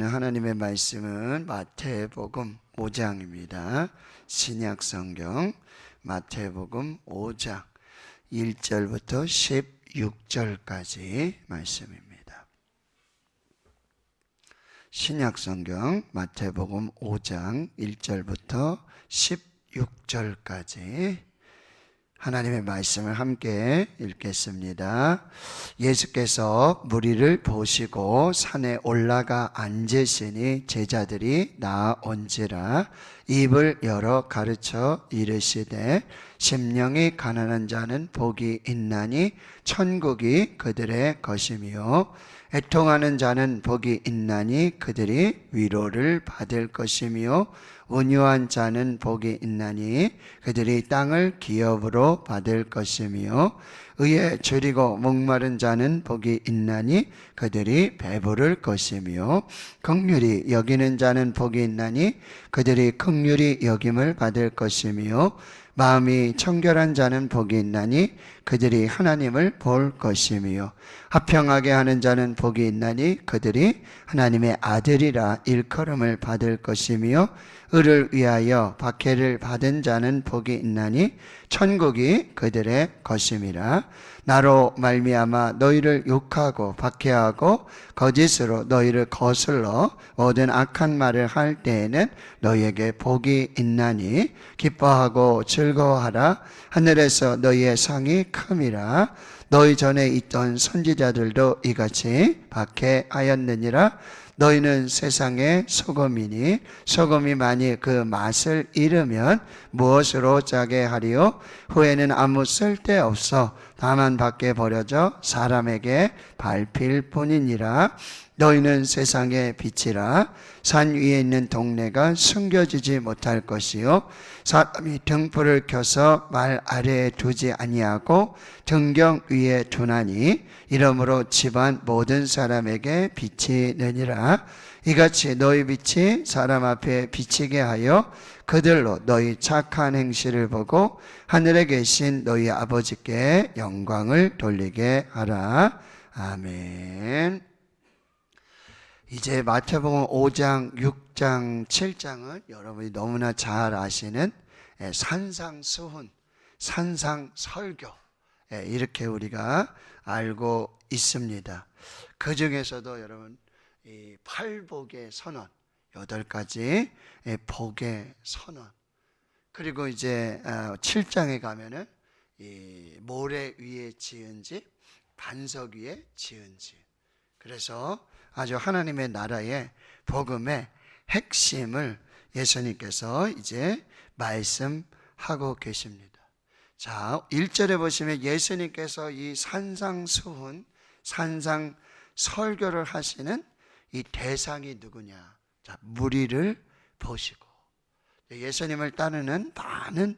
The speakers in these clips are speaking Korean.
하나님의 말씀은 마태복음 5장입니다. 신약성경 마태복음 5장 1절부터 16절까지 말씀입니다. 신약성경 마태복음 5장 1절부터 16절까지 하나님의 말씀을 함께 읽겠습니다. 예수께서 무리를 보시고 산에 올라가 앉으시니 제자들이 나온지라 입을 열어 가르쳐 이르시되 심령이 가난한 자는 복이 있나니 천국이 그들의 것이며 애통하는 자는 복이 있나니 그들이 위로를 받을 것이며 온유한 자는 복이 있나니 그들이 땅을 기업으로 받을 것이며 의에 줄이고 목마른 자는 복이 있나니 그들이 배부를 것이며 긍휼히 여기는 자는 복이 있나니 그들이 긍휼히 여김을 받을 것이며 마음이 청결한 자는 복이 있나니 그들이 하나님을 볼 것이며 화평하게 하는 자는 복이 있나니 그들이 하나님의 아들이라 일컬음을 받을 것이며 의를 위하여 박해를 받은 자는 복이 있나니 천국이 그들의 것임이라. 나로 말미암아 너희를 욕하고 박해하고 거짓으로 너희를 거슬러 모든 악한 말을 할 때에는 너희에게 복이 있나니 기뻐하고 즐거워하라. 하늘에서 너희의 상이 큼이라. 너희 전에 있던 선지자들도 이같이 박해하였느니라. 너희는 세상의 소금이니 소금이 만일 그 맛을 잃으면 무엇으로 짜게 하리요? 후에는 아무 쓸데없어 다만 밖에 버려져 사람에게 밟힐 뿐이니라. 너희는 세상의 빛이라. 산 위에 있는 동네가 숨겨지지 못할 것이요 사람이 등불을 켜서 말 아래에 두지 아니하고 등경 위에 두나니 이러므로 집안 모든 사람에게 빛이 되니라. 이같이 너희 빛이 사람 앞에 비치게 하여 그들로 너희 착한 행실을 보고 하늘에 계신 너희 아버지께 영광을 돌리게 하라. 아멘. 이제 마태복음 5장, 6장, 7장은 여러분이 너무나 잘 아시는 산상수훈, 산상설교, 이렇게 우리가 알고 있습니다. 그 중에서도 여러분 이 팔복의 선언, 8가지 복의 선언, 그리고 이제 7장에 가면은 이 모래 위에 지은 집, 반석 위에 지은 집. 그래서 아주 하나님의 나라의 복음의 핵심을 예수님께서 이제 말씀하고 계십니다. 자, 1절에 보시면 예수님께서 이 산상수훈, 산상설교를 하시는 이 대상이 누구냐? 자, 무리를 보시고 예수님을 따르는 많은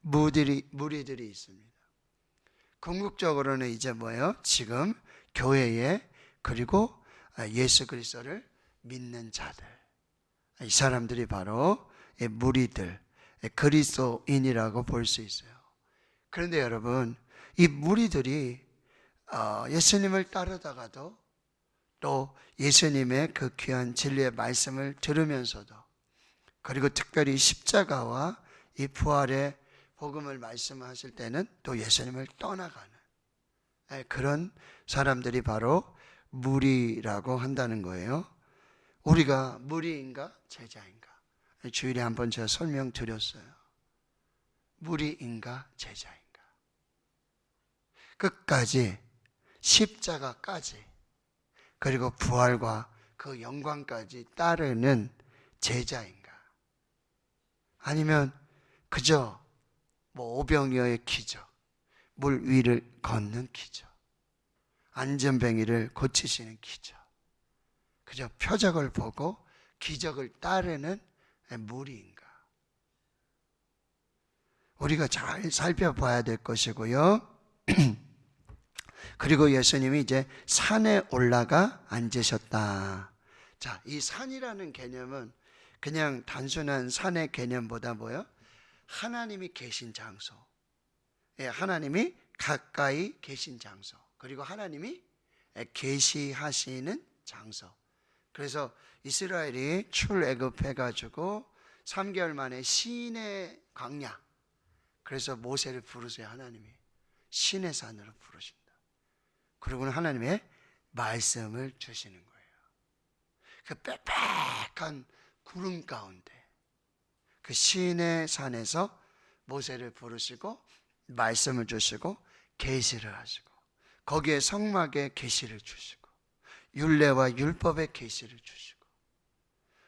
무리들이 있습니다. 궁극적으로는 이제 뭐예요? 지금 교회에 그리고 예수 그리스도를 믿는 자들, 이 사람들이 바로 무리들, 그리스도인이라고 볼 수 있어요. 그런데 여러분, 이 무리들이 예수님을 따르다가도 또 예수님의 그 귀한 진리의 말씀을 들으면서도 그리고 특별히 십자가와 이 부활의 복음을 말씀하실 때는 또 예수님을 떠나가는 그런 사람들이 바로 무리라고 한다는 거예요. 우리가 무리인가 제자인가? 주일에 한번 제가 설명드렸어요. 무리인가 제자인가? 끝까지 십자가까지 그리고 부활과 그 영광까지 따르는 제자인가? 아니면 그저 오병이어의 기적, 물 위를 걷는 기적, 안전뱅이를 고치시는 기적, 그저 표적을 보고 기적을 따르는 무리인가? 우리가 잘 살펴봐야 될 것이고요. 그리고 예수님이 이제 산에 올라가 앉으셨다. 자, 이 산이라는 개념은 그냥 단순한 산의 개념보다 뭐요? 하나님이 계신 장소, 하나님이 가까이 계신 장소, 그리고 하나님이 계시하시는 장소, 그래서 이스라엘이 출애굽해가지고 3개월 만에 시내 광야, 그래서 모세를 부르세요. 하나님이 시내 산으로 부르신다. 그리고는 하나님의 말씀을 주시는 거예요. 그 빽빽한 구름 가운데 그 시내 산에서 모세를 부르시고 말씀을 주시고 계시를 하시고, 거기에 성막에 계시를 주시고 율례와 율법의 계시를 주시고,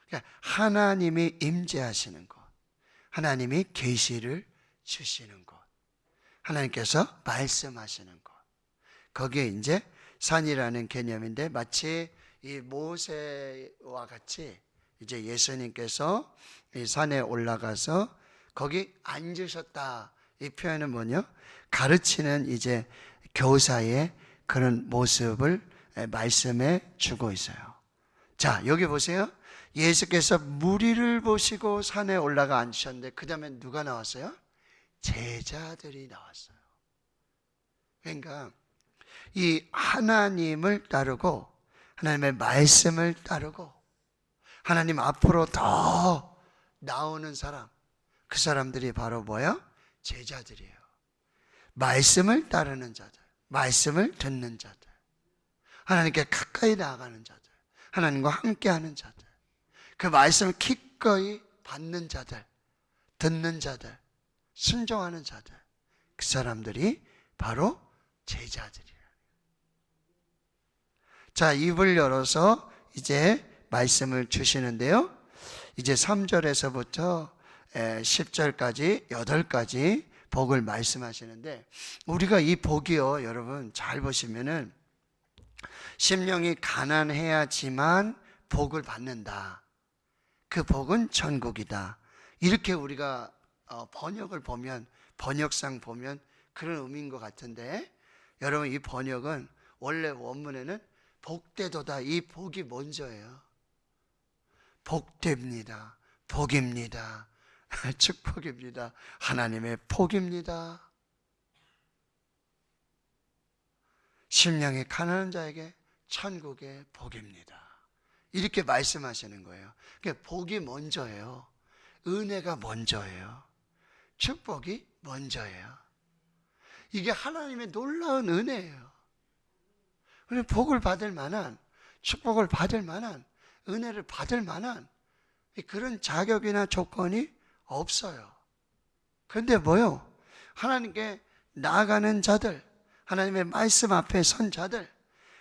그러니까 하나님이 임재하시는 것, 하나님이 계시를 주시는 것, 하나님께서 말씀하시는 것, 거기에 이제 산이라는 개념인데, 마치 이 모세와 같이 이제 예수님께서 이 산에 올라가서 거기 앉으셨다, 이 표현은 뭐냐? 가르치는 이제 교사의 그런 모습을 말씀해 주고 있어요. 자, 여기 보세요. 예수께서 무리를 보시고 산에 올라가 앉으셨는데 그 다음에 누가 나왔어요? 제자들이 나왔어요. 그러니까 이 하나님을 따르고 하나님의 말씀을 따르고 하나님 앞으로 더 나오는 사람, 그 사람들이 바로 뭐야? 제자들이에요. 말씀을 따르는 자들, 말씀을 듣는 자들, 하나님께 가까이 나아가는 자들, 하나님과 함께하는 자들, 그 말씀을 기꺼이 받는 자들, 듣는 자들, 순종하는 자들, 그 사람들이 바로 제자들이에요. 자, 입을 열어서 이제 말씀을 주시는데요, 이제 3절에서부터 10절까지 8가지 복을 말씀하시는데, 우리가 이 복이요, 여러분 잘 보시면은 심령이 가난해야지만 복을 받는다, 그 복은 천국이다, 이렇게 우리가 번역을 보면, 번역상 보면 그런 의미인 것 같은데, 여러분 이 번역은 원래 원문에는 복되도다, 이 복이 먼저예요. 복됩니다, 복입니다, 축복입니다, 하나님의 복입니다. 심령이 가난한 자에게 천국의 복입니다, 이렇게 말씀하시는 거예요. 그러니까 복이 먼저예요. 은혜가 먼저예요. 축복이 먼저예요. 이게 하나님의 놀라운 은혜예요. 복을 받을 만한, 축복을 받을 만한, 은혜를 받을 만한 그런 자격이나 조건이 없어요. 그런데 뭐요? 하나님께 나아가는 자들, 하나님의 말씀 앞에 선 자들,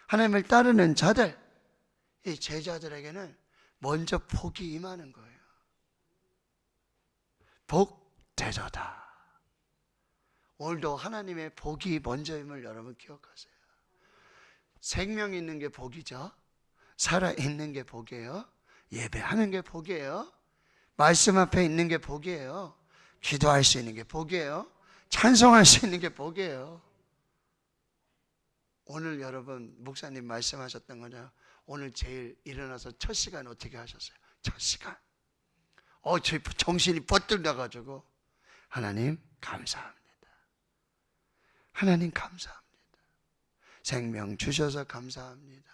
하나님을 따르는 자들, 이 제자들에게는 먼저 복이 임하는 거예요. 복되도다. 오늘도 하나님의 복이 먼저임을 여러분 기억하세요. 생명 있는 게 복이죠. 살아있는 게 복이에요. 예배하는 게 복이에요. 말씀 앞에 있는 게 복이에요. 기도할 수 있는 게 복이에요. 찬송할 수 있는 게 복이에요. 오늘 여러분 목사님 말씀하셨던 거냐? 오늘 제일 일어나서 첫 시간 어떻게 하셨어요? 첫 시간. 저 정신이 버뜩 나가지고 하나님 감사합니다. 하나님 감사합니다. 생명 주셔서 감사합니다.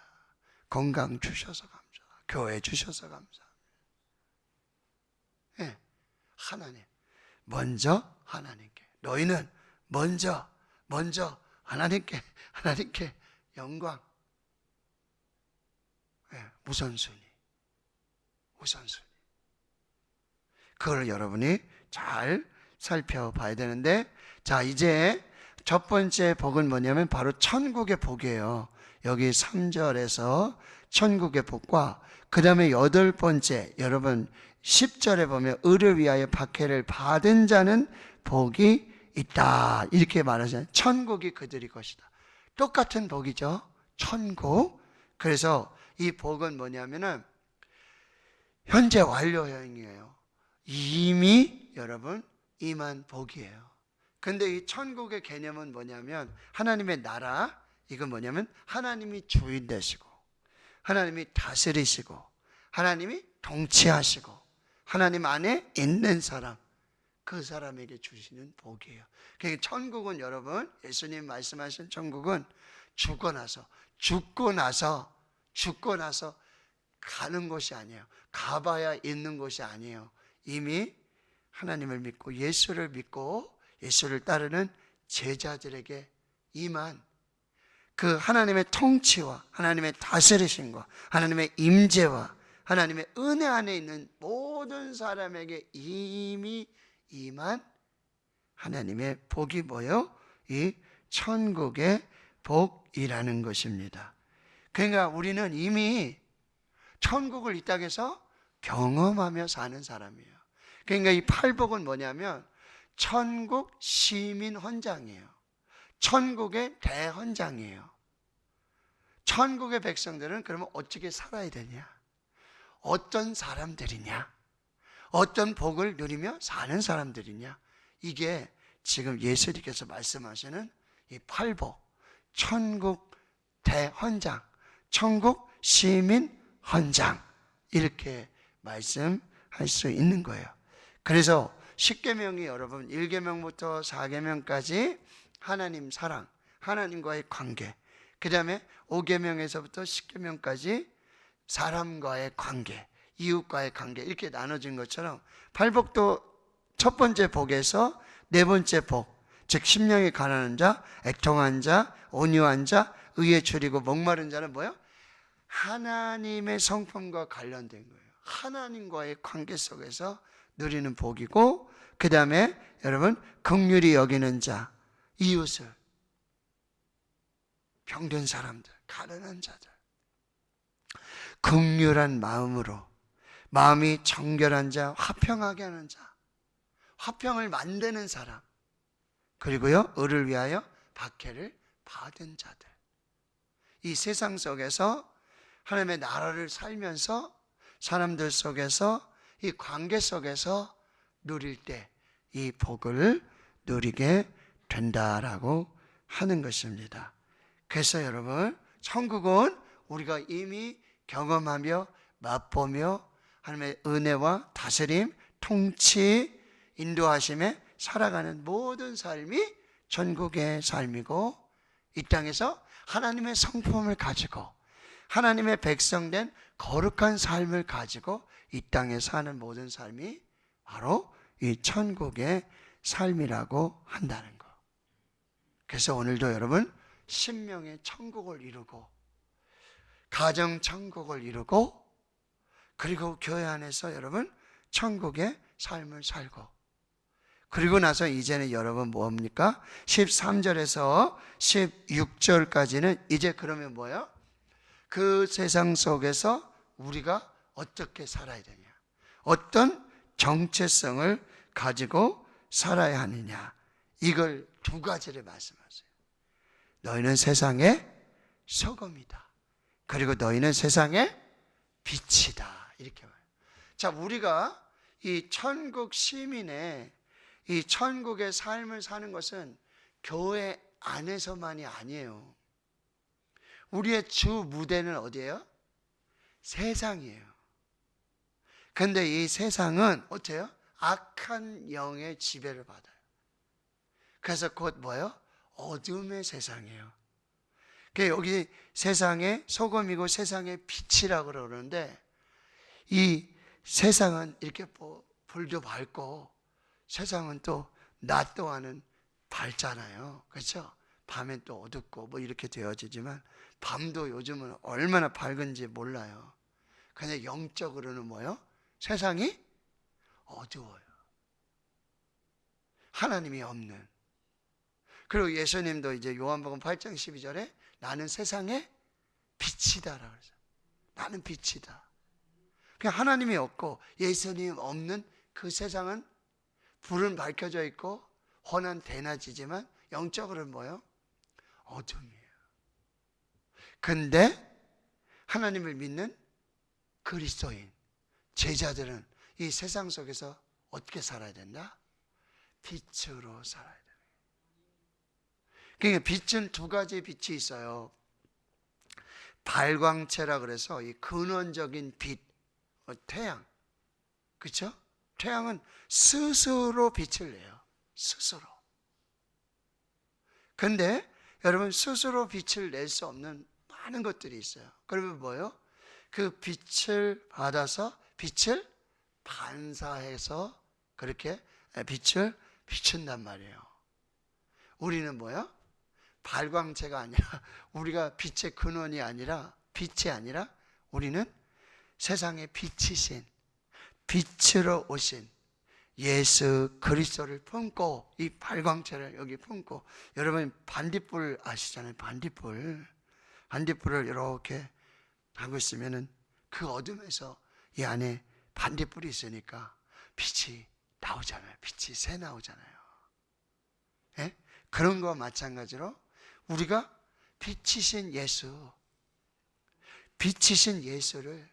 건강 주셔서 감사합니다. 교회 주셔서 감사합니다. 네, 하나님 먼저 하나님께, 너희는 먼저 하나님께 영광, 네, 우선순위. 그걸 여러분이 잘 살펴봐야 되는데, 자, 이제 첫 번째 복은 뭐냐면 바로 천국의 복이에요. 여기 3절에서 천국의 복과 그 다음에 8번째, 여러분 10절에 보면 의를 위하여 박해를 받은 자는 복이 있다, 이렇게 말하잖아요. 천국이 그들이 것이다. 똑같은 복이죠. 천국. 그래서 이 복은 뭐냐면은 현재 완료형이에요. 이미 여러분 임한 복이에요. 근데 이 천국의 개념은 뭐냐면 하나님의 나라, 이건 뭐냐면 하나님이 주인 되시고 하나님이 다스리시고 하나님이 통치하시고 하나님 안에 있는 사람, 그 사람에게 주시는 복이에요. 그러니까 천국은 여러분, 예수님 말씀하신 천국은 죽고 나서 가는 곳이 아니에요. 가봐야 있는 곳이 아니에요. 이미 하나님을 믿고 예수를 믿고 예수를 따르는 제자들에게 임한 그 하나님의 통치와 하나님의 다스리심과 하나님의 임재와 하나님의 은혜 안에 있는 모든 사람에게 이미 임한 하나님의 복이 뭐예요? 이 천국의 복이라는 것입니다. 그러니까 우리는 이미 천국을 이 땅에서 경험하며 사는 사람이에요. 그러니까 이 팔복은 뭐냐면 천국 시민 헌장이에요. 천국의 대헌장이에요. 천국의 백성들은 그러면 어떻게 살아야 되냐? 어떤 사람들이냐? 어떤 복을 누리며 사는 사람들이냐? 이게 지금 예수님께서 말씀하시는 이 팔복, 천국 대헌장, 천국 시민 헌장, 이렇게 말씀할 수 있는 거예요. 그래서 10계명이 여러분 1계명부터 4계명까지 하나님 사랑, 하나님과의 관계, 그 다음에 5계명에서부터 10계명까지 사람과의 관계, 이웃과의 관계, 이렇게 나눠진 것처럼 팔복도 첫 번째 복에서 네 번째 복, 즉 심령이 가난한 자, 애통한 자, 온유한 자, 의에 줄이고 목마른 자는 뭐예요? 하나님의 성품과 관련된 거예요. 하나님과의 관계 속에서 누리는 복이고, 그 다음에 여러분 긍휼히 여기는 자, 이웃을, 병든 사람들, 가난한 자들, 긍휼한 마음으로 마음이 정결한 자, 화평하게 하는 자, 화평을 만드는 사람, 그리고요 의를 위하여 박해를 받은 자들. 이 세상 속에서 하나님의 나라를 살면서 사람들 속에서 이 관계 속에서 누릴 때 이 복을 누리게 된다라고 하는 것입니다. 그래서 여러분 천국은 우리가 이미 경험하며 맛보며 하나님의 은혜와 다스림, 통치, 인도하심에 살아가는 모든 삶이 천국의 삶이고, 이 땅에서 하나님의 성품을 가지고 하나님의 백성된 거룩한 삶을 가지고 이 땅에 사는 모든 삶이 바로 이 천국의 삶이라고 한다는 거. 그래서 오늘도 여러분 신명의 천국을 이루고 가정 천국을 이루고, 그리고 교회 안에서 여러분 천국의 삶을 살고, 그리고 나서 이제는 여러분 뭡니까? 13절에서 16절까지는 이제 그러면 뭐예요? 그 세상 속에서 우리가 어떻게 살아야 되냐, 어떤 정체성을 가지고 살아야 하느냐, 이걸 두 가지를 말씀하세요. 너희는 세상의 소금이다, 그리고 너희는 세상의 빛이다, 이렇게 말해요. 자, 우리가 이 천국 시민의 이 천국의 삶을 사는 것은 교회 안에서만이 아니에요. 우리의 주 무대는 어디예요? 세상이에요. 근데 이 세상은 어때요? 악한 영의 지배를 받아요. 그래서 곧 뭐예요? 어둠의 세상이에요. 여기 세상의 소금이고 세상의 빛이라고 그러는데, 이 세상은 이렇게 불도 밝고 세상은 또 낮 동안은 밝잖아요. 그렇죠? 밤엔 또 어둡고 뭐 이렇게 되어지지만 밤도 요즘은 얼마나 밝은지 몰라요. 근데 영적으로는 뭐예요? 세상이 어두워요. 하나님이 없는. 그리고 예수님도 이제 요한복음 8장 12절에 나는 세상의 빛이다라고 그러죠. 나는 빛이다. 그냥 하나님이 없고 예수님 없는 그 세상은 불은 밝혀져 있고 혼은 대낮이지만 영적으로는 뭐예요? 어둠이에요. 근데 하나님을 믿는 그리스도인, 제자들은 이 세상 속에서 어떻게 살아야 된다? 빛으로 살아야 돼요. 그러니까 빛은 두 가지 빛이 있어요. 발광체라 그래서 이 근원적인 빛, 태양, 그렇죠? 태양은 스스로 빛을 내요. 스스로. 근데 여러분 스스로 빛을 낼 수 없는 많은 것들이 있어요. 그러면 뭐예요? 그 빛을 받아서 빛을 반사해서 그렇게 빛을 비춘단 말이에요. 우리는 뭐야? 발광체가 아니라, 우리가 빛의 근원이 아니라, 빛이 아니라 우리는 세상의 빛이신, 빛으로 오신 예수 그리스도를 품고, 이 발광체를 여기 품고, 여러분 반딧불 아시잖아요. 반딧불을 이렇게 하고 있으면은 그 어둠에서 이 안에 반딧불이 있으니까 빛이 나오잖아요. 빛이 새 나오잖아요. 예? 그런 거와 마찬가지로 우리가 빛이신 예수를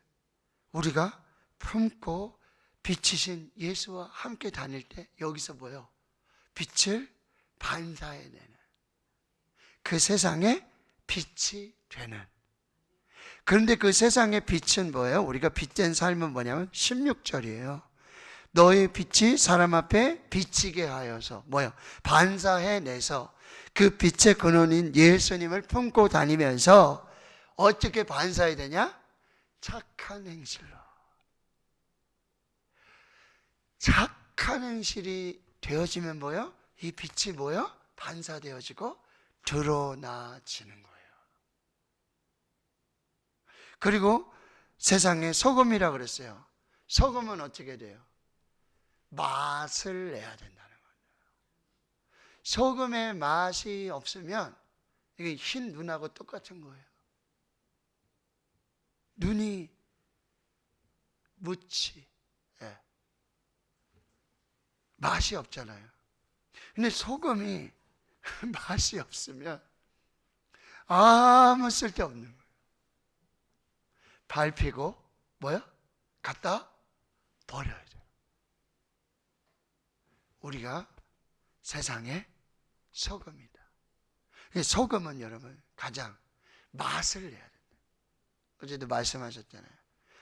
우리가 품고 빛이신 예수와 함께 다닐 때 여기서 뭐요? 빛을 반사해내는, 그 세상에 빛이 되는. 그런데 그 세상의 빛은 뭐예요? 우리가 빛된 삶은 뭐냐면 16절이에요. 너의 빛이 사람 앞에 비치게 하여서 뭐예요? 반사해내서 그 빛의 근원인 예수님을 품고 다니면서 어떻게 반사해야 되냐? 착한 행실로. 착한 행실이 되어지면 뭐예요? 이 빛이 뭐예요? 반사되어지고 드러나지는 거예요. 그리고 세상에 소금이라 그랬어요. 소금은 어떻게 돼요? 맛을 내야 된다는 거예요. 소금의 맛이 없으면 이게 흰 눈하고 똑같은 거예요. 눈이 묻지, 맛이 없잖아요. 근데 소금이 맛이 없으면 아무 쓸데없는 거예요. 밟히고 뭐야? 갖다 버려야 돼요. 우리가 세상의 소금이다. 소금은 여러분 가장 맛을 내야 된다. 어제도 말씀하셨잖아요.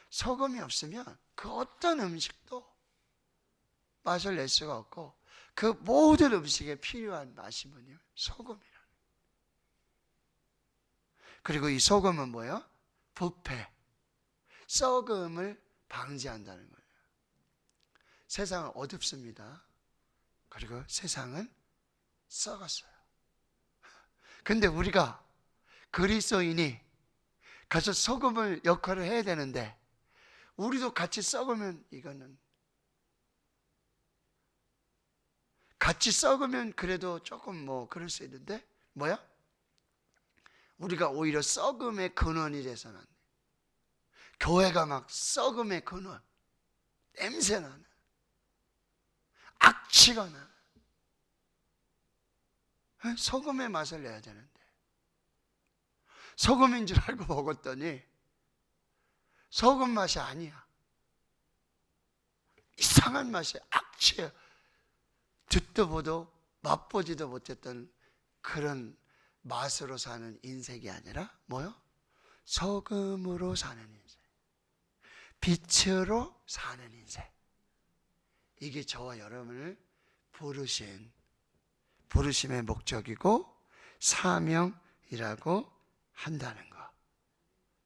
소금이 없으면 그 어떤 음식도 맛을 낼 수가 없고, 그 모든 음식에 필요한 맛이 뭐냐면 소금이라는. 그리고 이 소금은 뭐예요? 부패, 썩음을 방지한다는 거예요. 세상은 어둡습니다. 그리고 세상은 썩었어요. 근데 우리가 그리스도인이 가서 소금을 역할을 해야 되는데, 우리도 같이 썩으면 이거는, 같이 썩으면 그래도 조금 뭐 그럴 수 있는데 뭐야? 우리가 오히려 썩음의 근원이 돼서는, 교회가 막 썩음의 근원, 냄새나는, 악취가 나는 소금의 맛을 내야 되는데, 소금인 줄 알고 먹었더니 소금 맛이 아니야. 이상한 맛이야. 악취야. 듣도 보도 맛보지도 못했던 그런 맛으로 사는 인생이 아니라 뭐요? 소금으로 사는 인생, 빛으로 사는 인생. 이게 저와 여러분을 부르심의 목적이고 사명이라고 한다는 것,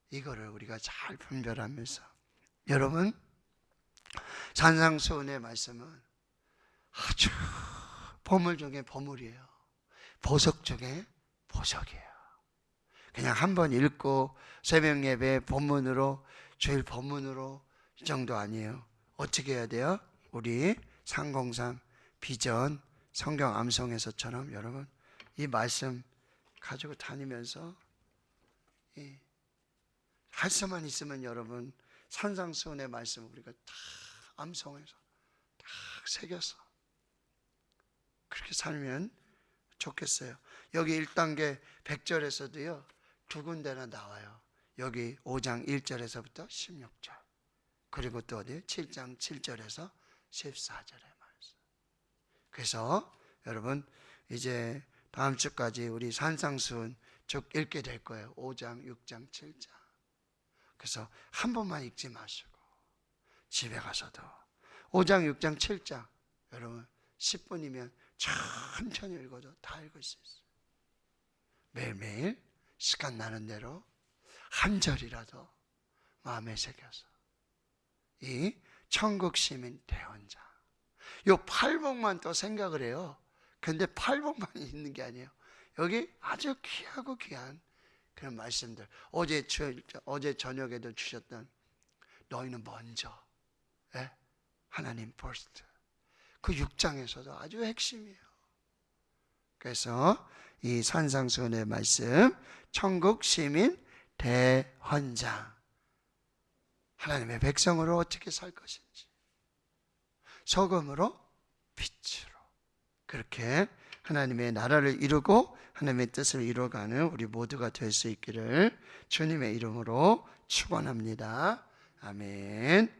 이거를 우리가 잘 분별하면서, 여러분 산상수훈의 말씀은 아주 보물 중에 보물이에요. 보석 중에 보석이에요. 그냥 한번 읽고 새벽 예배 본문으로, 주일 본문으로 이 정도 아니에요. 어떻게 해야 돼요? 우리 303 비전 성경 암송에서처럼 여러분 이 말씀 가지고 다니면서 할 수만 있으면 여러분 산상수훈의 말씀 우리가 다 암송해서 딱 새겨서 그렇게 살면 좋겠어요. 여기 1단계 100절에서도요 두 군데나 나와요. 여기 5장 1절에서부터 16절, 그리고 또 어디 7장 7절에서 14절의 말씀. 그래서 여러분 이제 다음 주까지 우리 산상수훈 쭉 읽게 될 거예요. 5장 6장 7장. 그래서 한 번만 읽지 마시고 집에 가서도 5장 6장 7장 여러분 10분이면 천천히 읽어도 다 읽을 수 있어요. 매일매일 시간 나는 대로 한 절이라도 마음에 새겨서 이 천국 시민 대원장, 요 팔복만 또 생각을 해요. 근데 팔복만 있는 게 아니에요. 여기 아주 귀하고 귀한 그런 말씀들, 어제 저녁에도 주셨던 너희는 먼저, 예? 하나님 퍼스트, 그 6장에서도 아주 핵심이에요. 그래서 이 산상수훈의 말씀, 천국 시민 대헌장, 하나님의 백성으로 어떻게 살 것인지, 소금으로 빛으로, 그렇게 하나님의 나라를 이루고 하나님의 뜻을 이루어가는 우리 모두가 될 수 있기를 주님의 이름으로 축원합니다. 아멘.